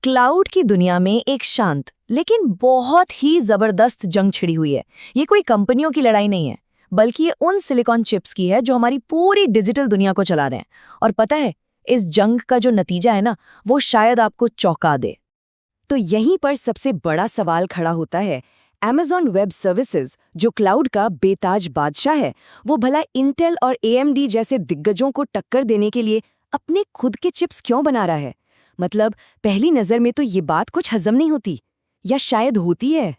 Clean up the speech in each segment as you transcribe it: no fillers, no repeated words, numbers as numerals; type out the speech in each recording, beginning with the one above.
Cloud की दुनिया में एक शांत लेकिन बहुत ही जबरदस्त जंग छिड़ी हुई है। ये कोई कंपनियों की लड़ाई नहीं है, बल्कि ये उन सिलिकॉन चिप्स की है जो हमारी पूरी डिजिटल दुनिया को चला रहे हैं। और पता है, इस जंग का जो नतीजा है ना, वो शायद आपको चौंका दे। तो यहीं पर सबसे बड़ा सवाल खड़ा होता है, Amazon वेब सर्विसेज जो क्लाउड का बेताज बादशाह है, वो भला इंटेल और AMD जैसे दिग्गजों को टक्कर देने के लिए अपने खुद के चिप्स क्यों बना रहा है? मतलब पहली नजर में तो ये बात कुछ हजम नहीं होती, या शायद होती है।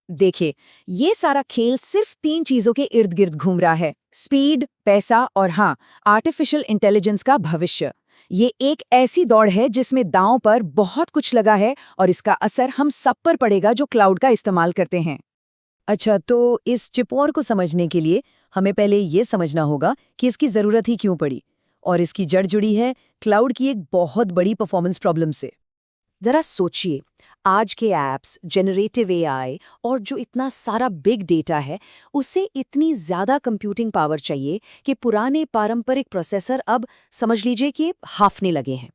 देखिए, ये सारा खेल सिर्फ 3 चीजों के इर्द गिर्द घूम रहा है: स्पीड, पैसा और हाँ, आर्टिफिशियल इंटेलिजेंस का भविष्य। ये एक ऐसी दौड़ है जिसमें दांव पर बहुत कुछ लगा है और इसका असर हम सब पर पड़ेगा जो क्लाउड का इस्तेमाल करते हैं। अच्छा, तो इस चिप वॉर को समझने के लिए हमें पहले ये समझना होगा कि इसकी ज़रूरत ही क्यों पड़ी, और इसकी जड़ जुड़ी है क्लाउड की एक बहुत बड़ी परफॉर्मेंस प्रॉब्लम से। जरा सोचिए, आज के ऐप्स, जनरेटिव AI और जो इतना सारा बिग डेटा है, उसे इतनी ज़्यादा कंप्यूटिंग पावर चाहिए कि पुराने पारंपरिक प्रोसेसर अब समझ लीजिए कि हाफने लगे हैं।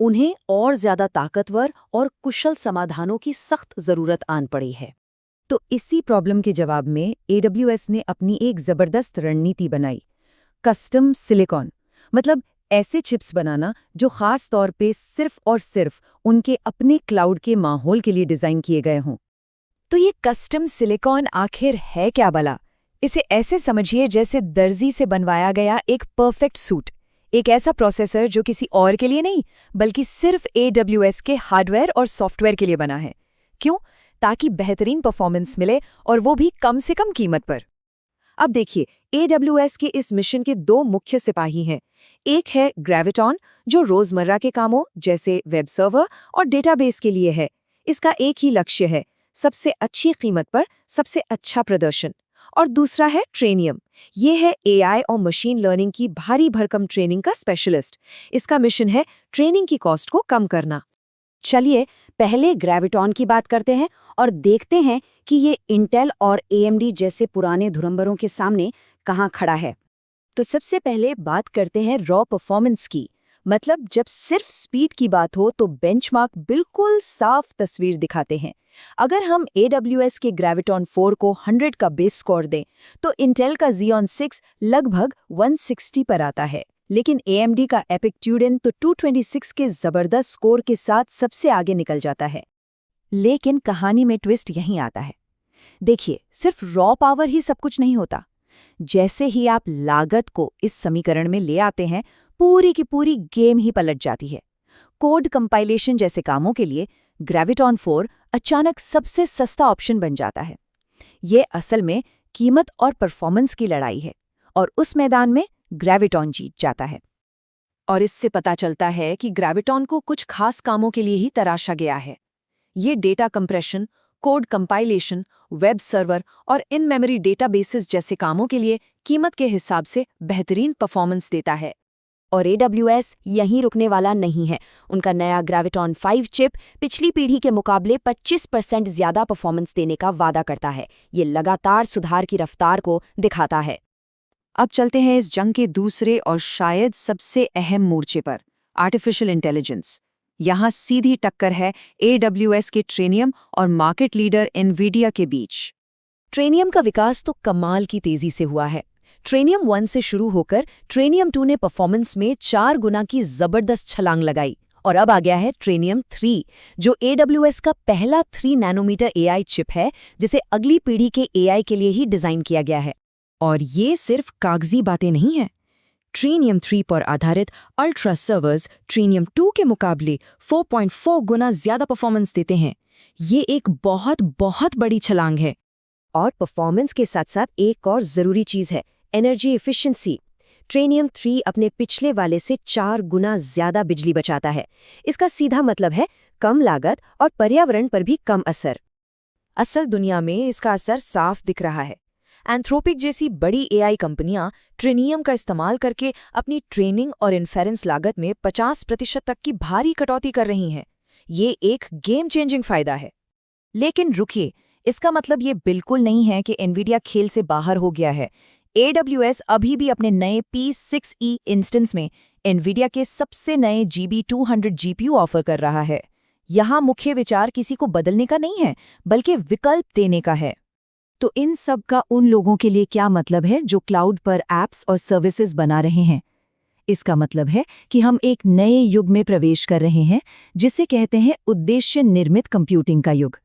उन्हें और ज़्यादा ताकतवर और कुशल समाधानों की सख्त ज़रूरत आन पड़ी है। तो इसी प्रॉब्लम के जवाब में AWS ने अपनी एक ज़बरदस्त रणनीति बनाई, कस्टम सिलिकॉन। मतलब ऐसे चिप्स बनाना जो खास तौर पे सिर्फ और सिर्फ उनके अपने क्लाउड के माहौल के लिए डिज़ाइन किए गए हों। तो ये कस्टम सिलिकॉन आखिर है क्या भला? इसे ऐसे समझिए जैसे दर्जी से बनवाया गया एक परफेक्ट सूट। एक ऐसा प्रोसेसर जो किसी और के लिए नहीं, बल्कि सिर्फ AWS के हार्डवेयर और सॉफ्टवेयर के लिए बना है। क्यों? ताकि बेहतरीन परफॉर्मेंस मिले, और वो भी कम से कम कीमत पर। अब देखिए, AWS के इस मिशन के 2 मुख्य सिपाही हैं। एक है ग्रेविटॉन, जो रोजमर्रा के कामों जैसे वेब सर्वर और डेटाबेस के लिए है। इसका एक ही लक्ष्य है, सबसे अच्छी कीमत पर सबसे अच्छा प्रदर्शन। और दूसरा है ट्रेनियम। ये है AI और मशीन लर्निंग की भारी भरकम ट्रेनिंग का स्पेशलिस्ट। इसका मिशन है ट्रेनिंग की कॉस्ट को कम करना। चलिए पहले ग्रेविटॉन की बात करते हैं और देखते हैं कि ये इंटेल और AMD जैसे पुराने धुरंधरों के सामने कहाँ खड़ा है। तो सबसे पहले बात करते हैं रॉ परफॉर्मेंस की। मतलब जब सिर्फ स्पीड की बात हो तो बेंचमार्क बिल्कुल साफ तस्वीर दिखाते हैं। अगर हम AWS के ग्रेविटॉन 4 को 100 का बेस स्कोर दें, तो इंटेल का Xeon 6 लगभग 160 पर आता है। लेकिन AMD का एपिक ट्यूडेन तो 226 के जबरदस्त स्कोर के साथ सबसे आगे निकल जाता है। लेकिन कहानी में ट्विस्ट यहीं आता है। देखिए, सिर्फ रॉ पावर ही सब कुछ नहीं होता। जैसे ही आप लागत को इस समीकरण में ले आते हैं, पूरी की पूरी गेम ही पलट जाती है। कोड कंपाइलेशन जैसे कामों के लिए ग्रेविटॉन 4 अचानक सबसे सस्ता ऑप्शन बन जाता है। ये असल में कीमत और परफॉर्मेंस की लड़ाई है, और उस मैदान में ग्रेविटॉन जीत जाता है। और इससे पता चलता है कि ग्रेविटॉन को कुछ खास कामों के लिए ही तराशा गया है। ये data compression, code compilation, web server और इन मेमोरी डेटाबेसेस जैसे कामों के लिए कीमत के हिसाब से बेहतरीन परफॉर्मेंस देता है। और AWS यहीं रुकने वाला नहीं है। उनका नया ग्रेविटॉन 5 चिप पिछली पीढ़ी के मुकाबले 25% ज़्यादा परफॉर्मेंस देने का वादा करता है। ये लगातार सुधार की रफ्तार को दिखाता है। अब चलते हैं इस जंग के दूसरे और शायद सबसे अहम मोर्चे पर, आर्टिफिशियल इंटेलिजेंस। यहाँ सीधी टक्कर है AWS के ट्रेनियम और मार्केट लीडर NVIDIA के बीच। ट्रेनियम का विकास तो कमाल की तेजी से हुआ है। ट्रेनियम 1 से शुरू होकर ट्रेनियम 2 ने परफॉर्मेंस में 4 गुना की जबरदस्त छलांग लगाई, और अब आ गया है ट्रेनियम 3, जो AWS का पहला 3 नैनोमीटर AI चिप है, जिसे अगली पीढ़ी के AI के लिए ही डिजाइन किया गया है। और ये सिर्फ कागजी बातें नहीं हैं। ट्रेनियम 3 पर आधारित अल्ट्रा सर्वर्स ट्रेनियम 2 के मुकाबले 4.4 गुना ज्यादा परफॉर्मेंस देते हैं। ये एक बहुत बहुत बड़ी छलांग है। और परफॉर्मेंस के साथ साथ एक और जरूरी चीज है, एनर्जी एफिशिएंसी। ट्रेनियम 3 अपने पिछले वाले से 4 गुना ज्यादा बिजली बचाता है। इसका सीधा मतलब है कम लागत और पर्यावरण पर भी कम असर। असल दुनिया में इसका असर साफ दिख रहा है। एंथ्रोपिक जैसी बड़ी AI कंपनियां ट्रेनियम का इस्तेमाल करके अपनी ट्रेनिंग और इन्फेरेंस लागत में 50% तक की भारी कटौती कर रही हैं। ये एक गेम चेंजिंग फायदा है। लेकिन रुकिए, इसका मतलब ये बिल्कुल नहीं है कि NVIDIA खेल से बाहर हो गया है। AWS अभी भी अपने नए P6e इंस्टेंस में NVIDIA के सबसे नए GB200 GPU ऑफर कर रहा है। यहाँ मुख्य विचार किसी को बदलने का नहीं है, बल्कि विकल्प देने का है। तो इन सब का उन लोगों के लिए क्या मतलब है जो क्लाउड पर ऐप्स और सर्विसेज बना रहे हैं? इसका मतलब है कि हम एक नए युग में प्रवेश कर रहे हैं, जिसे कहते हैं उद्देश्य निर्मित कंप्यूटिंग का युग।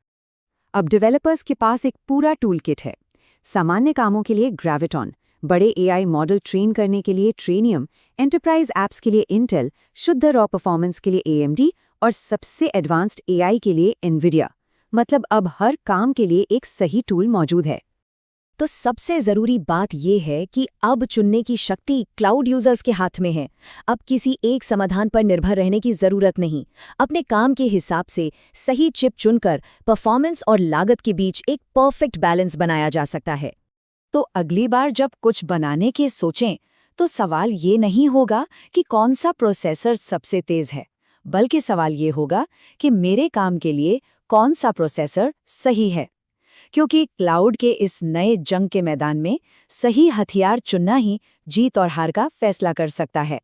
अब डेवलपर्स के पास एक पूरा टूल किट है। सामान्य कामों के लिए ग्रेविटॉन, बड़े एआई मॉडल ट्रेन करने के लिए ट्रेनियम, एंटरप्राइज ऐप्स के लिए इंटेल, शुद्ध रॉ परफॉर्मेंस के लिए एएमडी और सबसे एडवांस्ड एआई के लिए एनवीडिया। मतलब अब हर काम के लिए एक सही टूल मौजूद है। तो सबसे जरूरी बात यह है कि अब चुनने की शक्ति क्लाउड यूजर्स के हाथ में है। अब किसी एक समाधान पर निर्भर रहने की जरूरत नहीं। अपने काम के हिसाब से सही चिप चुनकर परफॉर्मेंस और लागत के बीच एक परफेक्ट बैलेंस बनाया जा सकता है। तो अगली बार जब कुछ बनाने के सोचें, तो सवाल ये नहीं होगा कि कौन सा प्रोसेसर सबसे तेज है, बल्कि सवाल ये होगा कि मेरे काम के लिए कौन सा प्रोसेसर सही है। क्योंकि क्लाउड के इस नए जंग के मैदान में सही हथियार चुनना ही जीत और हार का फैसला कर सकता है।